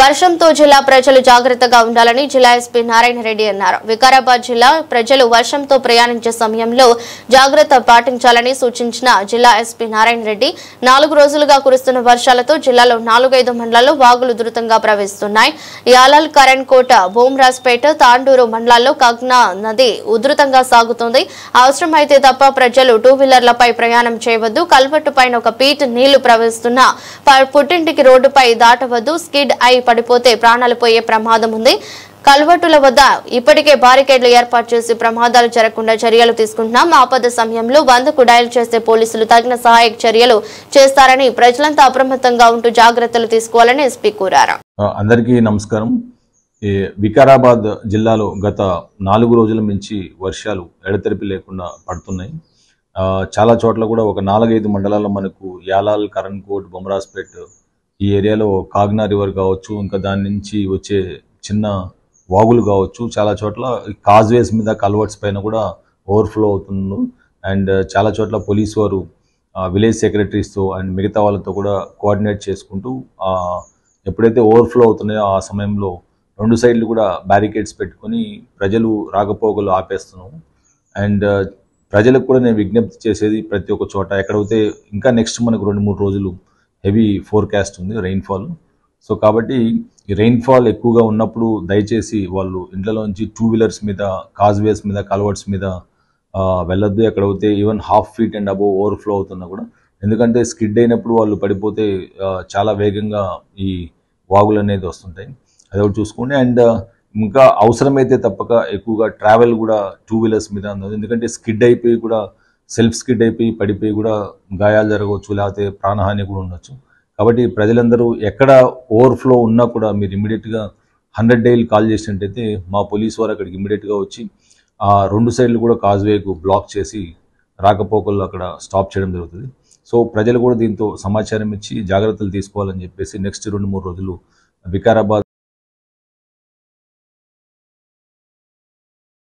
వర్షంతో జిల్లా ప్రజలు జాగ్రత్తగా ఉండాలని జిల్లా ఎస్పీ నారాయణ రెడ్డి అన్నారు. వికారాబాద్ జిల్లా ప్రజలు వర్షంతో ప్రయాణించే సమయంలో జాగ్రత్త పాటించాలని సూచించిన జిల్లా ఎస్పీ నారాయణ రెడ్డి 4 రోజులుగా కురుస్తున్న వర్షాలతో జిల్లాలో 4-5 మండలాల్లో వాగులు ఉధృతంగా ప్రవహిస్తున్నాయి. యాలాల్, కరణ్కోట, భూమరాజ్పేట, తాండూరు మండలాల్లో కగ్నా నది ఉధృతంగా సాగుతుంది. అవసరమైతే తప్ప ప్రజలు 2 వీలర్లపై ప్రయాణం చేయవద్దు. కల్వర్టు పైన ఒక ఫీట్ నీళ్లు ప్రవహిస్తున్న పుట్టింటికి రోడ్డుపై దాటవద్దు. స్కిడ్ అయి పడిపోతే ప్రాణాలు పోయే ప్రమాదం ఉంది. కల్వర్టుల వద్ద ఇప్పటికే బారికేడ్లు ఏర్పాటు చేసి ప్రమాదాలు జరగకుండా చర్యలు తీసుకుంటున్నాం. ఆపద సమయంలో 100కు డయల్ చేస్తే పోలీసులు తగిన సహాయక చర్యలు చేస్తారని ప్రజలంతా అప్రమత్తంగా ఉంటూ జాగ్రత్తలు తీసుకోవాలని ఎస్పీ కోరారు. అందరికీ నమస్కారం. వికారాబాద్ జిల్లాలో గత 4 రోజుల నుంచి వర్షాలు ఎడతెరిపి లేకుండా పడుతున్నాయి. చాలా చోట్ల కూడా ఒక 4-5 మండలాల్లో మనకు యాలాల్, కరణ్కోట్, భూమరాజ్పేట్ ఈ ఏరియాలో కాగ్నా రివర్ కావచ్చు, ఇంకా దాని నుంచి వచ్చే చిన్న వాగులు కావచ్చు, చాలా చోట్ల కాజ్వేస్ మీద కల్వర్ట్స్ పైన కూడా ఓవర్ఫ్లో అవుతుంది. అండ్ చాలా చోట్ల పోలీసు వారు విలేజ్ సెక్రటరీస్తో అండ్ మిగతా వాళ్ళతో కూడా కోఆర్డినేట్ చేసుకుంటూ ఎప్పుడైతే ఓవర్ఫ్లో అవుతున్నాయో ఆ సమయంలో 2 సైడ్లు కూడా బ్యారికేడ్స్ పెట్టుకొని ప్రజలు రాకపోకలు ఆపేస్తున్నాం. అండ్ ప్రజలకు కూడా నేను విజ్ఞప్తి చేసేది, ప్రతి ఒక్క చోట ఎక్కడైతే ఇంకా నెక్స్ట్ మనకు 2-3 రోజులు హెవీ ఫోర్కాస్ట్ ఉంది రెయిన్ఫాల్. సో కాబట్టి ఈ రెయిన్ఫాల్ ఎక్కువగా ఉన్నప్పుడు దయచేసి వాళ్ళు ఇంట్లోంచి 2 వీలర్స్ మీద, కాజ్వేస్ మీద, కల్వర్ట్స్ మీద వెళ్ళొద్దు. ఎక్కడైతే even ½ feet and above overflow అవుతున్నా కూడా, ఎందుకంటే స్కిడ్ అయినప్పుడు వాళ్ళు పడిపోతే చాలా వేగంగా ఈ వాగులు అనేది వస్తుంటాయి. అది ఒకటి చూసుకోండి. అండ్ ఇంకా అవసరమైతే తప్పక ఎక్కువగా ట్రావెల్ కూడా 2 వీలర్స్ మీద ఉండదు. ఎందుకంటే స్కిడ్ అయిపోయి కూడా, సెల్ఫ్ స్కిడ్ అయిపోయి పడిపోయి కూడా గాయాలు జరగవచ్చు, లేకపోతే ప్రాణహాని కూడా ఉండొచ్చు. కాబట్టి ప్రజలందరూ ఎక్కడ ఓవర్ఫ్లో ఉన్నా కూడా మీరు ఇమ్మీడియట్గా 100 డైల్ కాల్ చేసినట్టయితే మా పోలీసు వారు అక్కడికి ఇమ్మీడియట్గా వచ్చి 2 సైడ్లు కూడా కాజ్వేకు బ్లాక్ చేసి రాకపోకల్లో అక్కడ స్టాప్ చేయడం జరుగుతుంది. సో ప్రజలు కూడా దీంతో సమాచారం ఇచ్చి జాగ్రత్తలు తీసుకోవాలని చెప్పేసి నెక్స్ట్ 2-3 రోజులు వికారాబాద్